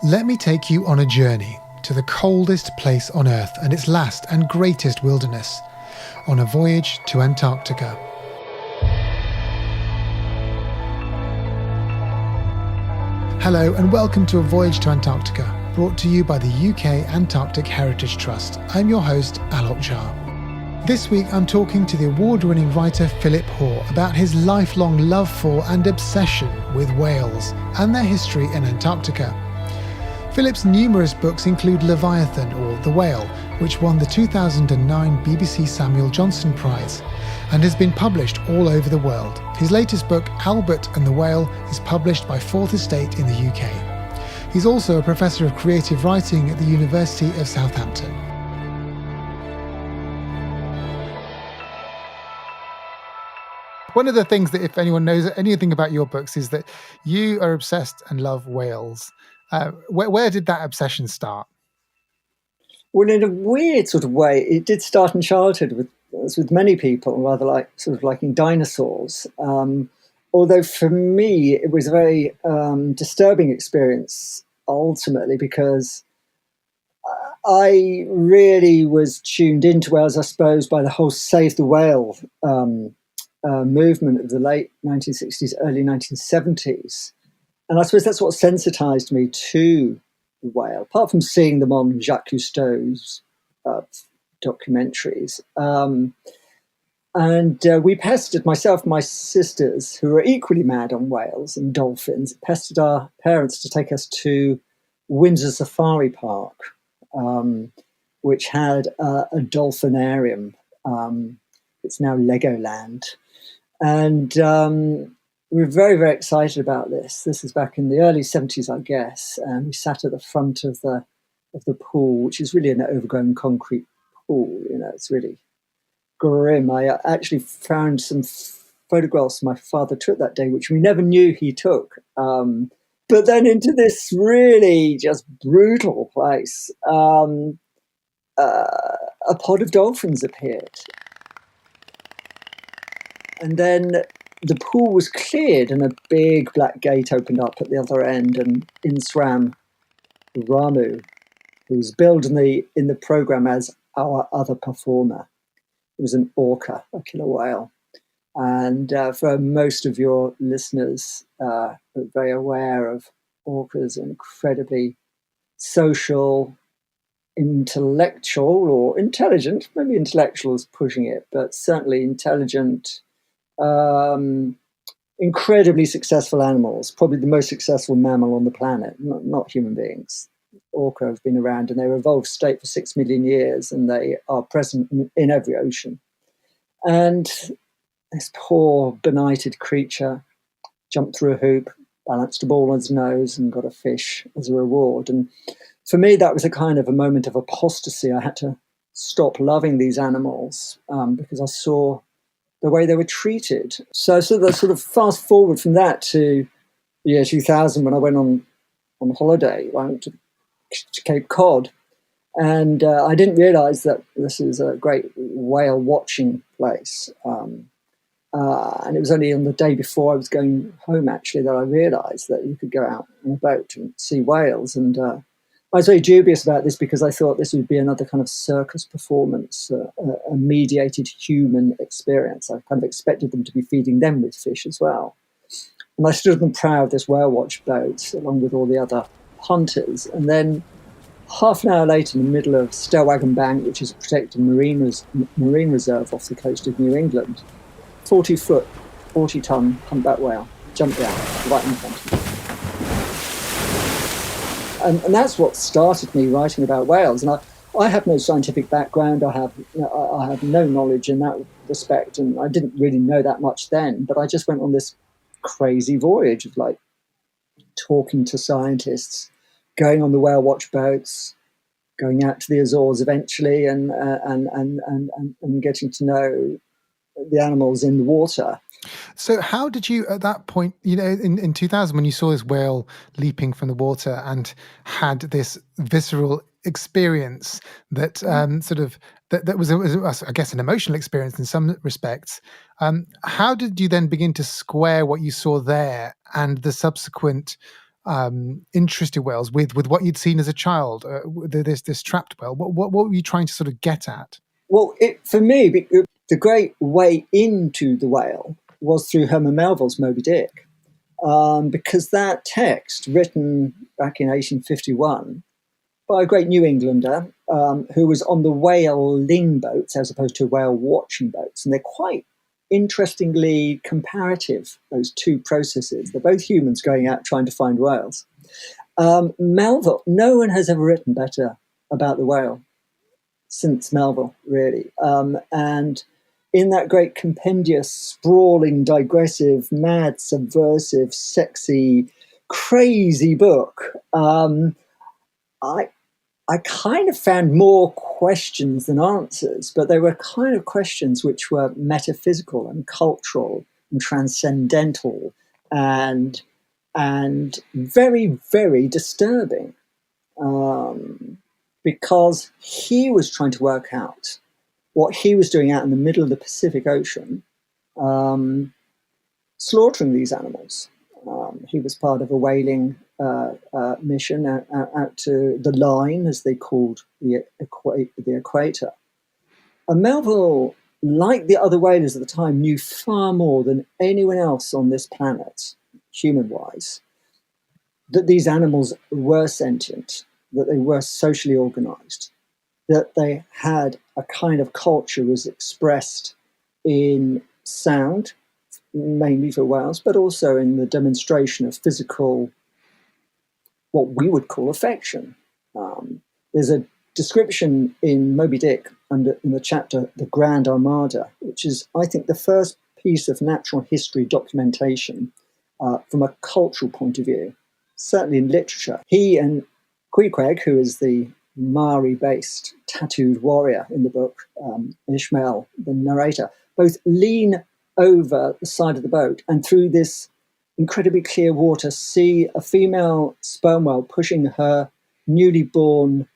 Let me take you on a journey to the coldest place on Earth and its last and greatest wilderness, on a voyage to Antarctica. Hello and welcome to A Voyage to Antarctica, brought to you by the UK Antarctic Heritage Trust. I'm your host, Alok Jha. This week I'm talking to the award-winning writer Philip Hoare about his lifelong love for and obsession with whales and their history in Antarctica. Philip's numerous books include Leviathan, or The Whale, which won the 2009 BBC Samuel Johnson Prize and has been published all over the world. His latest book, Albert and the Whale, is published by Fourth Estate in the UK. He's also a professor of creative writing at the University of Southampton. One of the things that, if anyone knows anything about your books, is that you are obsessed and love whales. Where did that obsession start? Well, in a weird sort of way, it did start in childhood, as with many people, rather like sort of liking dinosaurs. Although for me, it was a very disturbing experience ultimately, because I really was tuned into whales, I suppose, by the whole Save the Whale movement of the late 1960s, early 1970s. And I suppose that's what sensitized me to the whale, apart from seeing them on Jacques Cousteau's documentaries. We pestered, myself and my sisters, who were equally mad on whales and dolphins, pestered our parents to take us to Windsor Safari Park, which had a dolphinarium. It's now Legoland. And we were very, very excited about this. This is back in the early 70s, I guess. And we sat at the front of the pool, which is really an overgrown concrete pool. You know, it's really grim. I actually found some photographs my father took that day, which we never knew he took. But then into this really just brutal place, a pod of dolphins appeared. And then the pool was cleared and a big black gate opened up at the other end, and in swam Ramu, who was billed in the programme as our other performer. It was an orca, a killer whale. And for most of your listeners, are very aware of orcas, incredibly social, intellectual, or intelligent, maybe intellectual is pushing it, but certainly intelligent, incredibly successful animals, probably the most successful mammal on the planet, not human beings. Orca have been around in their evolved state for 6 million years, and they are present in every ocean. And this poor benighted creature jumped through a hoop, balanced a ball on his nose, and got a fish as a reward. And for me, that was a kind of a moment of apostasy. I had to stop loving these animals because I saw the way they were treated. So that sort of fast forward from that to the year 2000, when I went on holiday. I went to Cape Cod, and I didn't realise that this is a great whale watching place. And it was only on the day before I was going home, actually, that I realised that you could go out on a boat and see whales. And I was very dubious about this, because I thought this would be another kind of circus performance, a mediated human experience. I kind of expected them to be feeding them with fish as well. And I stood on the prow of this whale watch boat along with all the other hunters. And then half an hour later, in the middle of Stellwagen Bank, which is a protected marine reserve off the coast of New England, 40-foot, 40-ton humpback whale jumped down right in front of me. And that's what started me writing about whales. And I have no scientific background. I have no knowledge in that respect, and I didn't really know that much then. But I just went on this crazy voyage of like talking to scientists, going on the whale watch boats, going out to the Azores eventually, and getting to know the animals in the water. So how did you, at that point, in 2000, when you saw this whale leaping from the water and had this visceral experience that that was, I guess, an emotional experience in some respects, how did you then begin to square what you saw there and the subsequent interest in whales with what you'd seen as a child, this trapped whale? What were you trying to sort of get at? Well, for me, the great way into the whale was through Herman Melville's Moby Dick, because that text, written back in 1851 by a great New Englander who was on the whaling boats as opposed to whale watching boats, and they're quite interestingly comparative, those two processes. They're both humans going out trying to find whales. Melville, no one has ever written better about the whale since Melville, really. And in that great compendious, sprawling, digressive, mad, subversive, sexy, crazy book, I kind of found more questions than answers, but they were kind of questions which were metaphysical and cultural and transcendental and very, very disturbing, because he was trying to work out what he was doing out in the middle of the Pacific Ocean, slaughtering these animals. He was part of a whaling mission out to the line, as they called the equator. And Melville, like the other whalers at the time, knew far more than anyone else on this planet, human-wise, that these animals were sentient, that they were socially organized, that they had a kind of culture was expressed in sound, mainly for whales, but also in the demonstration of physical, what we would call affection. There's a description in Moby Dick in the chapter The Grand Armada, which is, I think, the first piece of natural history documentation from a cultural point of view, certainly in literature. He and Queequeg, who is the Maori-based tattooed warrior in the book, Ishmael, the narrator, both lean over the side of the boat and through this incredibly clear water see a female sperm whale pushing her newly born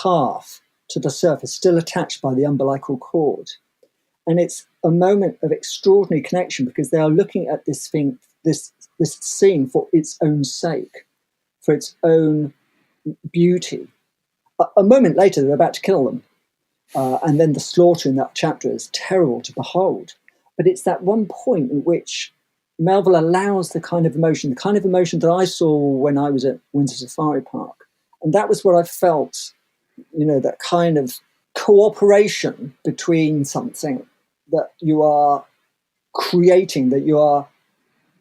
calf to the surface, still attached by the umbilical cord. And it's a moment of extraordinary connection because they are looking at this thing, this scene for its own sake, for its own beauty. A moment later, they're about to kill them. And then the slaughter in that chapter is terrible to behold. But it's that one point in which Melville allows the kind of emotion that I saw when I was at Windsor Safari Park. And that was what I felt, that kind of cooperation between something that you are creating, that you are,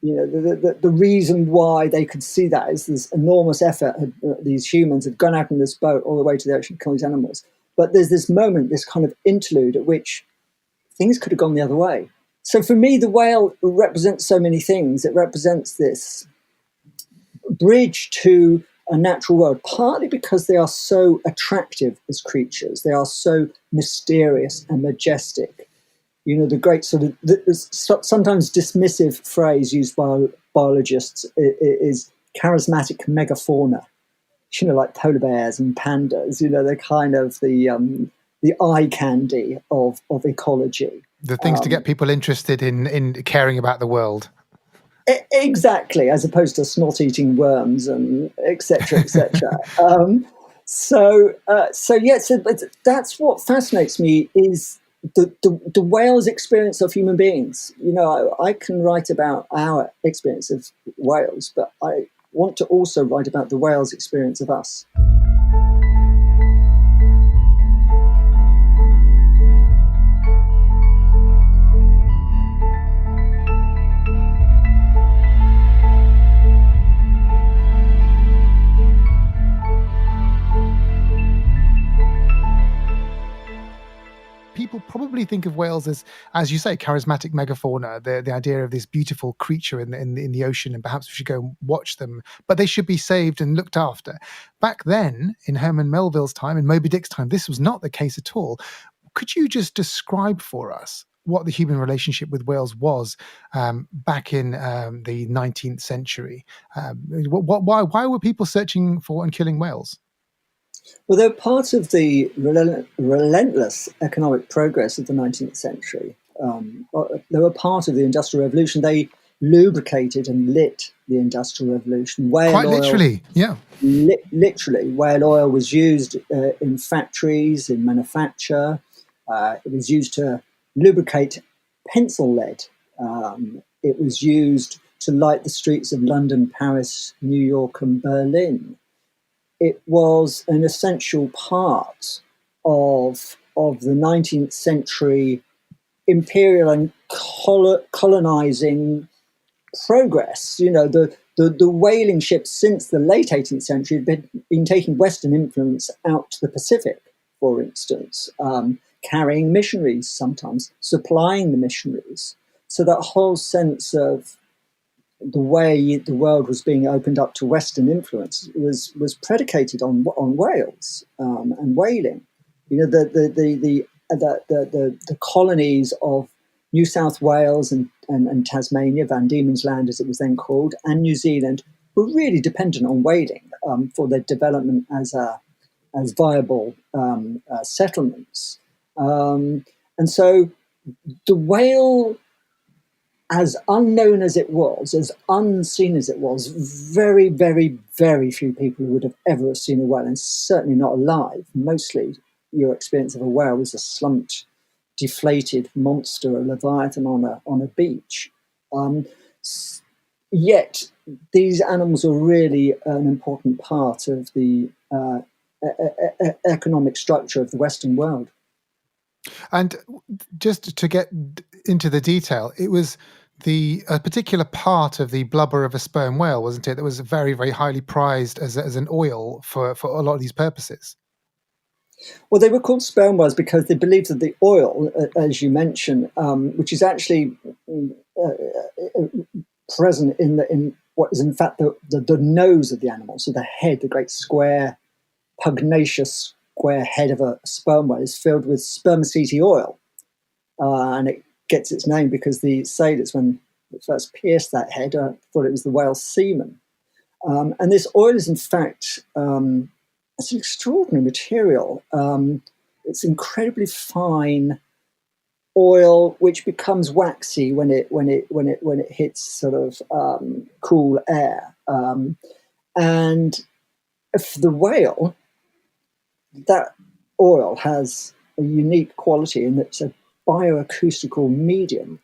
the reason why they could see that is this enormous effort. These humans had gone out in this boat all the way to the ocean to kill these animals. But there's this moment, this kind of interlude at which things could have gone the other way. So for me, the whale represents so many things. It represents this bridge to a natural world, partly because they are so attractive as creatures. They are so mysterious and majestic. The great sort of sometimes dismissive phrase used by biologists is charismatic megafauna. Like polar bears and pandas. They're kind of the eye candy of ecology. The things to get people interested in caring about the world. Exactly, as opposed to snot-eating worms and et cetera, et cetera. So that's what fascinates me is the whale's experience of human beings. I can write about our experience of whales, but I want to also write about the whale's experience of us. People probably think of whales as you say, charismatic megafauna, the idea of this beautiful creature in the ocean, and perhaps we should go and watch them, but they should be saved and looked after. Back then, in Herman Melville's time, in Moby Dick's time, this was not the case at all. Could you just describe for us what the human relationship with whales was back in the 19th century? Why were people searching for and killing whales? Well, they're part of the relentless economic progress of the 19th century. They were part of the Industrial Revolution. They lubricated and lit the Industrial Revolution. Quite literally, yeah. Literally, whale oil was used in factories, in manufacture. It was used to lubricate pencil lead. It was used to light the streets of London, Paris, New York, and Berlin. It was an essential part of the 19th century imperial and colonizing progress. You know, the whaling ships since the late 18th century had been taking Western influence out to the Pacific, for instance, carrying missionaries, sometimes supplying the missionaries. So that whole sense of the way the world was being opened up to Western influence was predicated on whales and whaling. You know, the colonies of New South Wales and Tasmania, Van Diemen's Land as it was then called, and New Zealand were really dependent on whaling for their development as viable settlements. And so the whale, as unknown as it was, as unseen as it was, very, very, very few people would have ever seen a whale, and certainly not alive. Mostly your experience of a whale was a slumped, deflated monster, a leviathan on a beach. Yet these animals are really an important part of the economic structure of the Western world. And just to get into the detail, it was a particular part of the blubber of a sperm whale, wasn't it? That was very, very highly prized as an oil for a lot of these purposes. Well, they were called sperm whales because they believed that the oil, as you mentioned, which is actually present in what is in fact the nose of the animal, so the head, the great square, pugnacious square head of a sperm whale is filled with spermaceti oil, and it gets its name because the sailors, when they first pierced that head, thought it was the whale's semen. And this oil is in fact it's an extraordinary material. It's incredibly fine oil, which becomes waxy when it hits sort of cool air. And for the whale, that oil has a unique quality in that it's a bioacoustical medium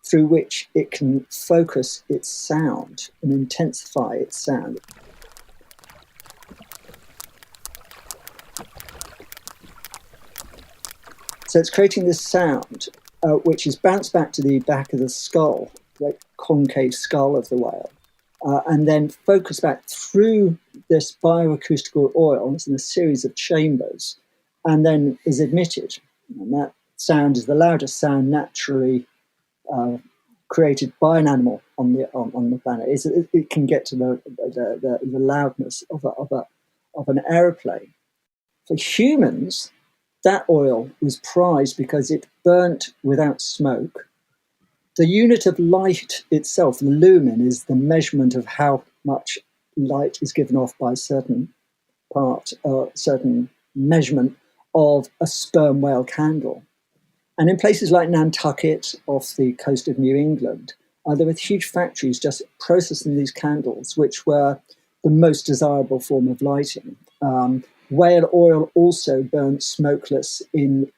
through which it can focus its sound and intensify its sound. So it's creating this sound, which is bounced back to the back of the skull, the concave skull of the whale, and then focused back through this bioacoustical oil. It's in a series of chambers, and then is emitted. And that sound is the loudest sound naturally created by an animal on the planet. It can get to the loudness of an aeroplane. For humans, that oil was prized because it burnt without smoke. The unit of light itself, the lumen, is the measurement of how much light is given off by a certain measurement of a sperm whale candle. And in places like Nantucket, off the coast of New England, there were huge factories just processing these candles, which were the most desirable form of lighting. Whale oil also burnt smokeless in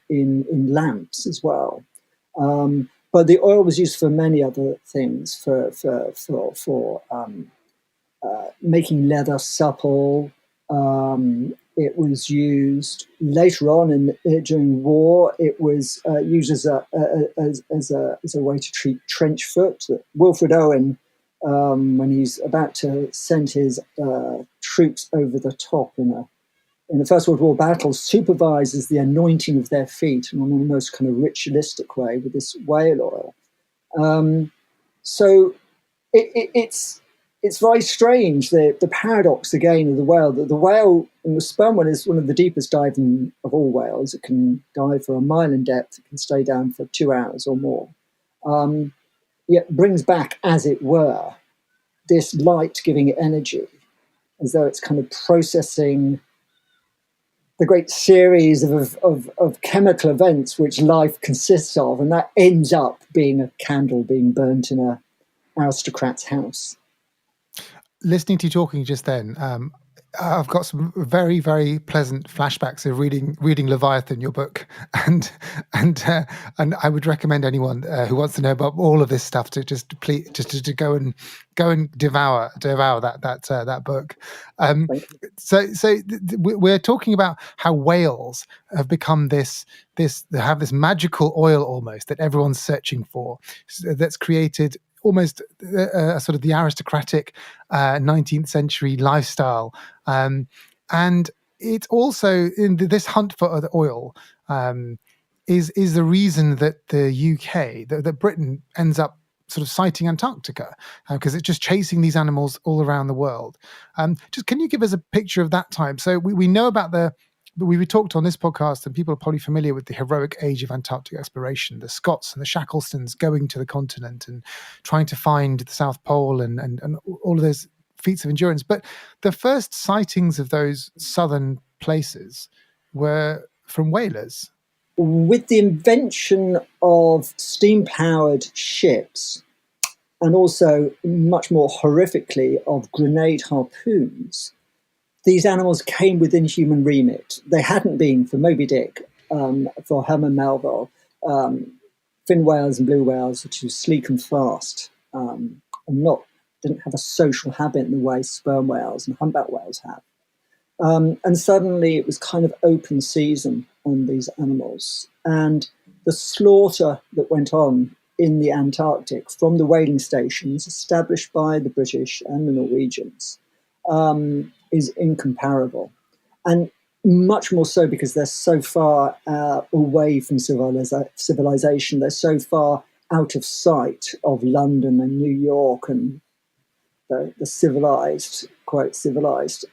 lamps as well. But the oil was used for many other things, for making leather supple. It was used later on during war. It was used as a way to treat trench foot. Wilfred Owen, when he's about to send his troops over the top in the First World War battle, supervises the anointing of their feet in a most kind of ritualistic way with this whale oil. So it's very strange, the paradox again of the whale, that the whale, and the sperm whale, is one of the deepest diving of all whales. It can dive for a mile in depth. It can stay down for 2 hours or more. Yet brings back, as it were, this light giving it energy, as though it's kind of processing the great series of chemical events which life consists of, and that ends up being a candle being burnt in aristocrat's house. Listening to you talking just then, I've got some very, very pleasant flashbacks of reading Leviathan, your book, and and I would recommend anyone who wants to know about all of this stuff to just to go and devour that book. We're talking about how whales have become this they have this magical oil almost that everyone's searching for, that's created almost sort of the aristocratic 19th century lifestyle. And it's also in this hunt for the oil is the reason that the UK, that Britain ends up sort of citing Antarctica, because it's just chasing these animals all around the world. Just can you give us a picture of that time? So we know about we talked on this podcast, and people are probably familiar with the heroic age of Antarctic exploration, the Scotts and the Shacklestons going to the continent and trying to find the South Pole and all of those feats of endurance. But the first sightings of those southern places were from whalers. With the invention of steam-powered ships, and also much more horrifically of grenade harpoons, these animals came within human remit. They hadn't been for Moby Dick, for Herman Melville, fin whales and blue whales, which were sleek and fast, and didn't have a social habit in the way sperm whales and humpback whales have. And suddenly it was kind of open season on these animals. And the slaughter that went on in the Antarctic from the whaling stations established by the British and the Norwegians is incomparable. And much more so because they're so far away from civilization. They're so far out of sight of London and New York and the civilized, quite civilized,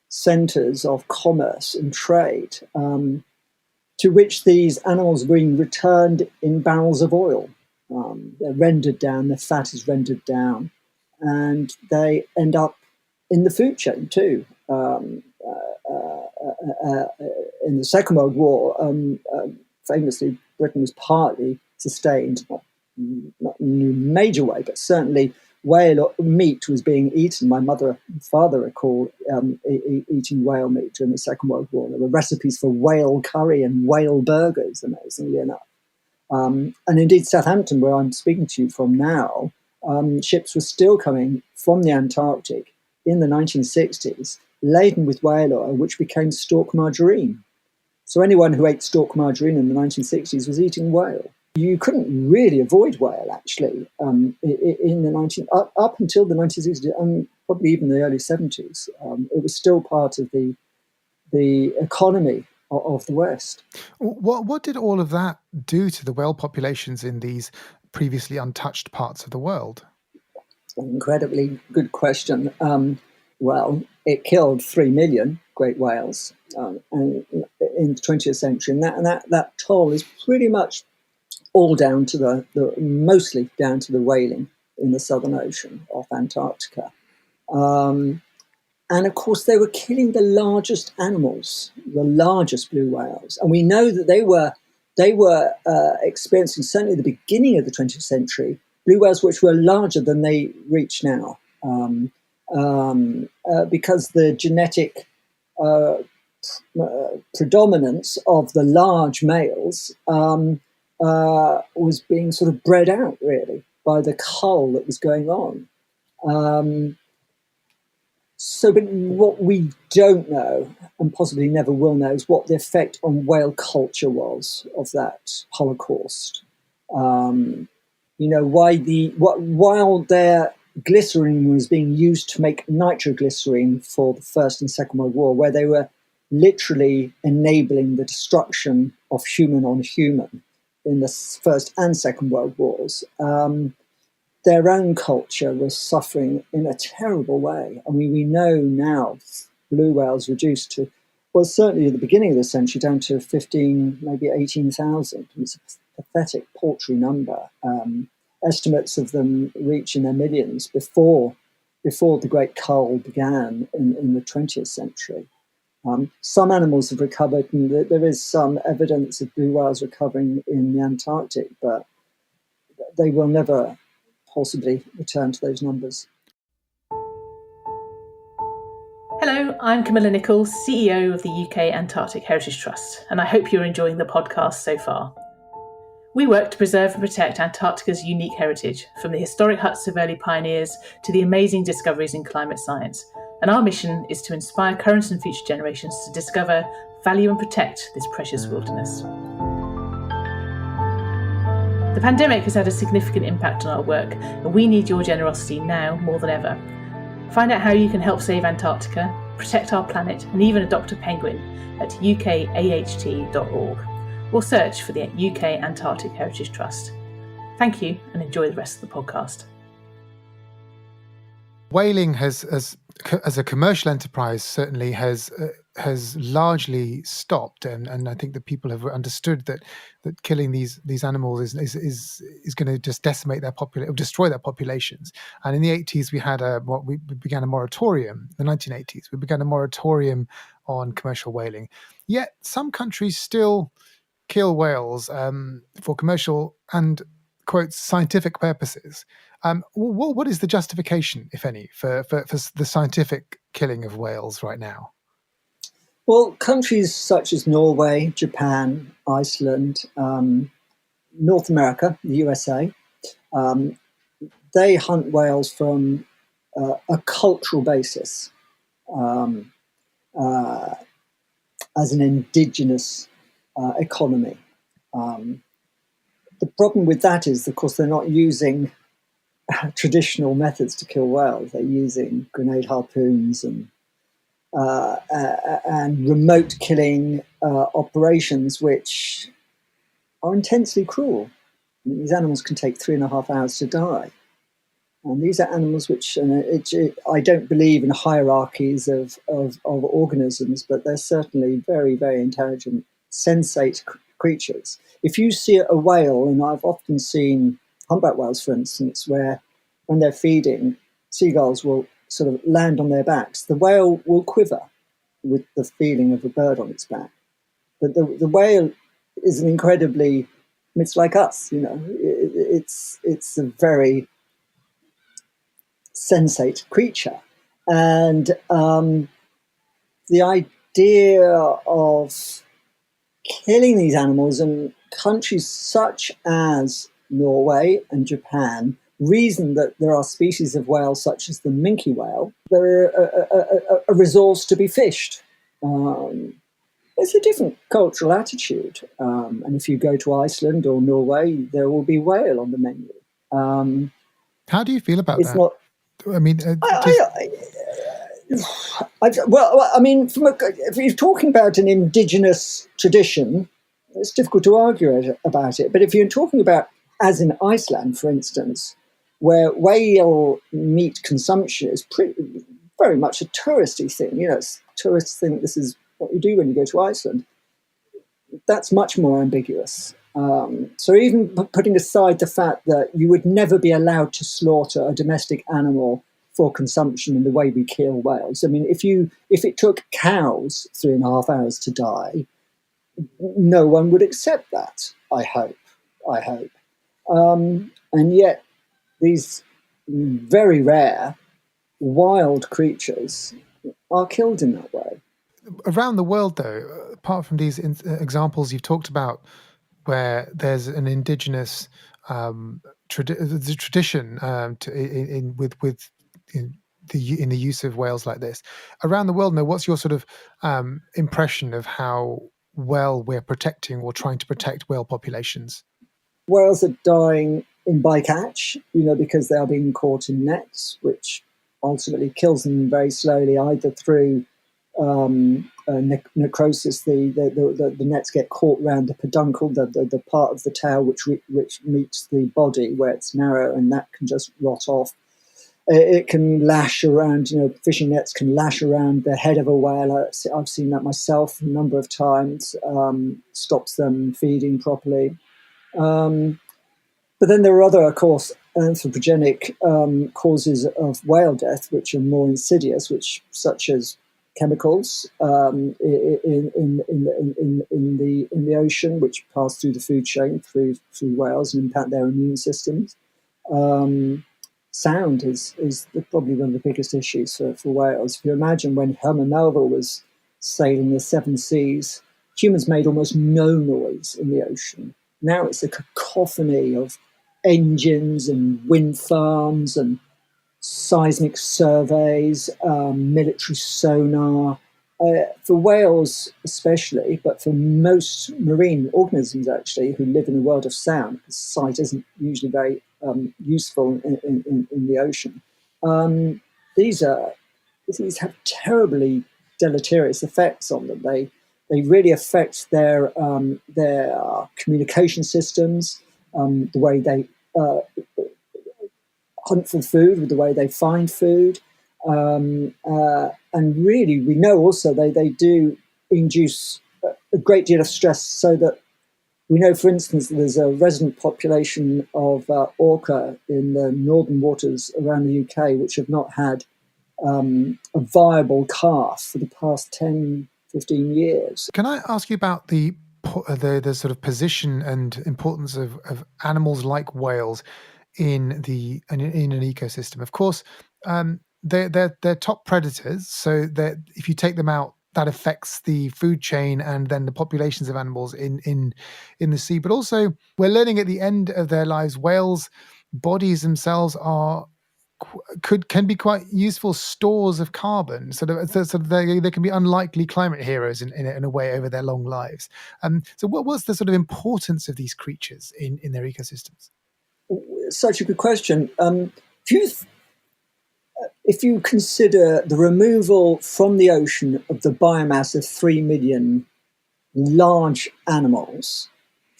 centres of commerce and trade, to which these animals are being returned in barrels of oil. They're rendered down, their fat is rendered down, and they end up in the food chain too. In the Second World War, famously, Britain was partly sustained, not in a major way, but certainly whale meat was being eaten. My mother and father recall eating whale meat during the Second World War. There were recipes for whale curry and whale burgers, amazingly enough. And indeed, Southampton, where I'm speaking to you from now, ships were still coming from the Antarctic in the 1960s, laden with whale oil, which became stork margarine. So anyone who ate stork margarine in the 1960s was eating whale. You couldn't really avoid whale, actually, in the up until the 1960s, and probably even the early 70s. It was still part of the economy of the West. What did all of that do to the whale populations in these previously untouched parts of the world? An incredibly good question. Well, it killed 3 million great whales in the 20th century, and that toll is pretty much all down to mostly down to the whaling in the Southern Ocean off Antarctica. And of course, they were killing the largest animals, the largest blue whales. And we know that they were experiencing, certainly at the beginning of the 20th century, blue whales which were larger than they reach now, because the genetic predominance of the large males was being sort of bred out, really, by the cull that was going on. But what we don't know, and possibly never will know, is what the effect on whale culture was of that Holocaust. While their glycerine was being used to make nitroglycerine for the First and Second World War, where they were literally enabling the destruction of human on human in the First and Second World Wars, their own culture was suffering in a terrible way. I mean, we know now blue whales reduced to, well, certainly at the beginning of the century, down to 15, maybe 18,000. It's a pathetic, paltry number. Estimates of them reaching their millions before the great cull began in the 20th century. Some animals have recovered, and there is some evidence of blue whales recovering in the Antarctic, but they will never possibly return to those numbers. Hello, I'm Camilla Nichols, CEO of the UK Antarctic Heritage Trust, and I hope you're enjoying the podcast so far. We work to preserve and protect Antarctica's unique heritage, from the historic huts of early pioneers to the amazing discoveries in climate science. And our mission is to inspire current and future generations to discover, value and protect this precious wilderness. The pandemic has had a significant impact on our work, and we need your generosity now more than ever. Find out how you can help save Antarctica, protect our planet, and even adopt a penguin at ukaht.org, or search for the UK Antarctic Heritage Trust. Thank you, and enjoy the rest of the podcast. Whaling has, as a commercial enterprise, certainly has largely stopped, and I think that people have understood that killing these animals is going to just decimate their destroy their populations. And in the 80s, we began a moratorium. The 1980s, we began a moratorium on commercial whaling. Yet some countries still kill whales for commercial and, quote, scientific purposes. What is the justification, if any, for the scientific killing of whales right now? Well, countries such as Norway, Japan, Iceland, North America, the USA, they hunt whales from a cultural basis, as an indigenous economy. The problem with that is, of course, they're not using traditional methods to kill whales. They're using grenade harpoons and remote killing operations, which are intensely cruel. I mean, these animals can take 3.5 hours to die. And these are animals which, I don't believe in hierarchies of organisms, but they're certainly very, very intelligent, sensate creatures. If you see a whale, and I've often seen humpback whales, for instance, where when they're feeding, seagulls will sort of land on their backs. The whale will quiver with the feeling of a bird on its back. But the whale is an incredibly, it's like us, you know, it's a very sensate creature. And the idea of killing these animals, in countries such as Norway and Japan reason that there are species of whales such as the minke whale, they're a resource to be fished. It's a different cultural attitude. And if you go to Iceland or Norway, there will be whale on the menu. How do you feel about that? Not, I mean, if you're talking about an indigenous tradition, it's difficult to argue about it. But if you're talking about, as in Iceland, for instance, where whale meat consumption is very much a touristy thing. You know, tourists think this is what you do when you go to Iceland. That's much more ambiguous. So even putting aside the fact that you would never be allowed to slaughter a domestic animal for consumption in the way we kill whales. I mean, if it took cows 3.5 hours to die, no one would accept that. I hope. And yet, these very rare wild creatures are killed in that way. Around the world, though, apart from these examples you've talked about, where there's an indigenous tradition in the use of whales like this, around the world, now, what's your sort of impression of how well we're protecting or trying to protect whale populations? Whales are dying in bycatch, because they are being caught in nets, which ultimately kills them very slowly, either through necrosis. The nets get caught around the peduncle, the part of the tail which meets the body where it's narrow, and that can just rot off. It can lash around, fishing nets can lash around the head of a whale. I've seen that myself a number of times, stops them feeding properly. But then there are other, of course, anthropogenic causes of whale death, which are more insidious, such as chemicals in the ocean, which pass through the food chain through whales and impact their immune systems. sound is probably one of the biggest issues for whales. If you imagine when Herman Melville was sailing the seven seas, humans made almost no noise in the ocean. Now it's a cacophony of engines and wind farms and seismic surveys, military sonar. For whales especially, but for most marine organisms actually who live in a world of sound, because sight isn't usually very useful in the ocean. These have terribly deleterious effects on them. They really affect their communication systems, the way they hunt for food, with the way they find food. And really, we know also they do induce a great deal of stress, so that we know, for instance, there's a resident population of orca in the northern waters around the UK which have not had a viable calf for the past 10, 15 years. Can I ask you about the sort of position and importance of animals like whales in an ecosystem? Of course, they're top predators, so that if you take them out, that affects the food chain and then the populations of animals in the sea. But also, we're learning at the end of their lives, whales' bodies themselves can be quite useful stores of carbon. So they can be unlikely climate heroes in a way over their long lives. So what's the sort of importance of these creatures in their ecosystems? Such a good question. If you consider the removal from the ocean of the biomass of 3 million large animals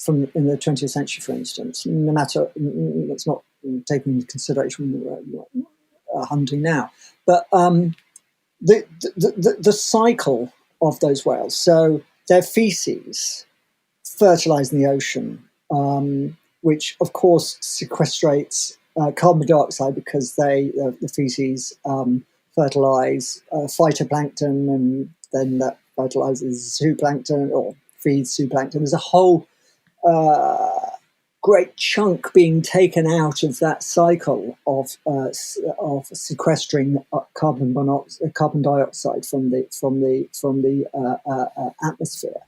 in the 20th century, for instance, no matter, it's not taking into consideration hunting now, but the cycle of those whales, so their feces fertilize in the ocean, which of course sequestrates carbon dioxide, because the feces fertilize phytoplankton, and then that fertilizes zooplankton or feeds zooplankton. There's a whole great chunk being taken out of that cycle of sequestering carbon dioxide from the atmosphere.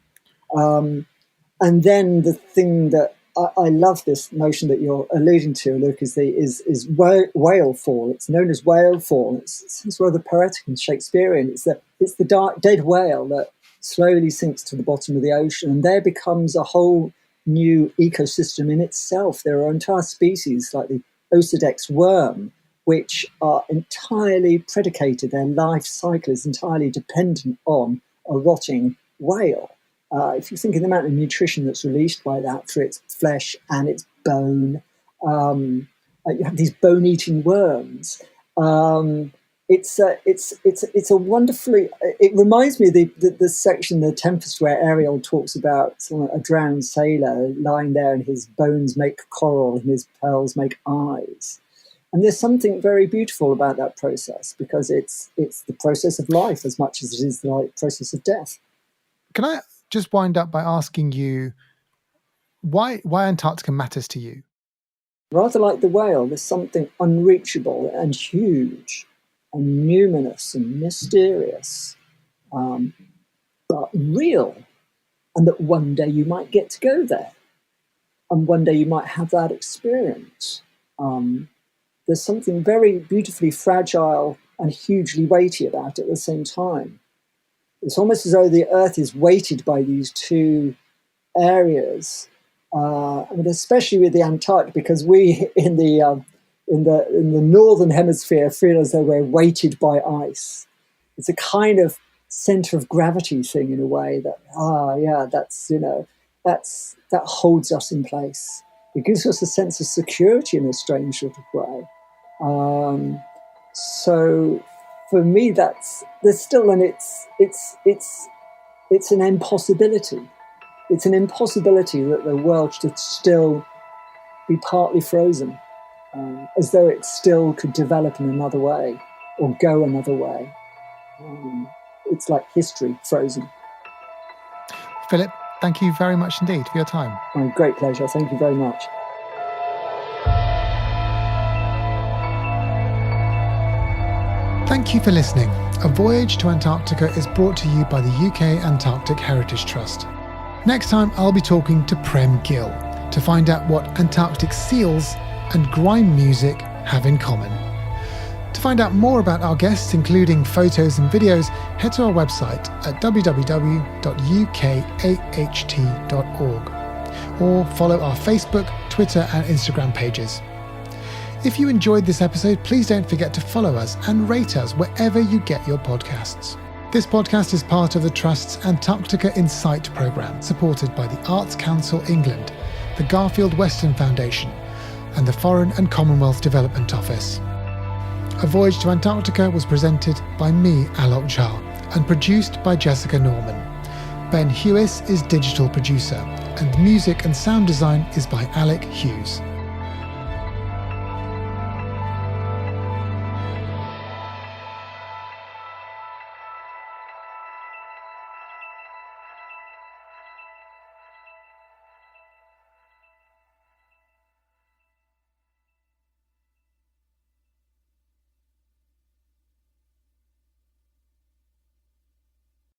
And then the thing that I love, this notion that you're alluding to, Luke, is whale fall. It's known as whale fall. It's rather poetic and Shakespearean. It's the dark dead whale that slowly sinks to the bottom of the ocean, and there becomes a whole new ecosystem in itself. There are entire species like the Osedex worm, which are entirely predicated. Their life cycle is entirely dependent on a rotting whale. If you think of the amount of nutrition that's released by that through its flesh and its bone, you have these bone-eating worms. It's a wonderfully. It reminds me of the section, The Tempest, where Ariel talks about a drowned sailor lying there, and his bones make coral and his pearls make eyes. And there's something very beautiful about that process, because it's the process of life as much as it is the process of death. Can I just wind up by asking you why Antarctica matters to you? Rather like the whale, there's something unreachable and huge and numinous and mysterious, but real, and that one day you might get to go there, and one day you might have that experience. There's something very beautifully fragile and hugely weighty about it at the same time. It's almost as though the Earth is weighted by these two areas. Especially with the Antarctic, because we in the northern hemisphere feel as though we're weighted by ice. It's a kind of center of gravity thing in a way that that holds us in place. It gives us a sense of security in a strange sort of way. So for me, there's still it's an impossibility. It's an impossibility that the world should still be partly frozen, as though it still could develop in another way or go another way. It's like history frozen. Philip, thank you very much indeed for your time. Great pleasure. Thank you very much. Thank you for listening. A Voyage to Antarctica is brought to you by the UK Antarctic Heritage Trust. Next time I'll be talking to Prem Gill to find out what Antarctic seals and grime music have in common. To find out more about our guests, including photos and videos, head to our website at www.ukaht.org or follow our Facebook, Twitter and Instagram pages. If you enjoyed this episode, please don't forget to follow us and rate us wherever you get your podcasts. This podcast is part of the Trust's Antarctica Insight programme, supported by the Arts Council England, the Garfield Weston Foundation, and the Foreign and Commonwealth Development Office. A Voyage to Antarctica was presented by me, Alok Jha, and produced by Jessica Norman. Ben Hewis is digital producer, and music and sound design is by Alec Hughes.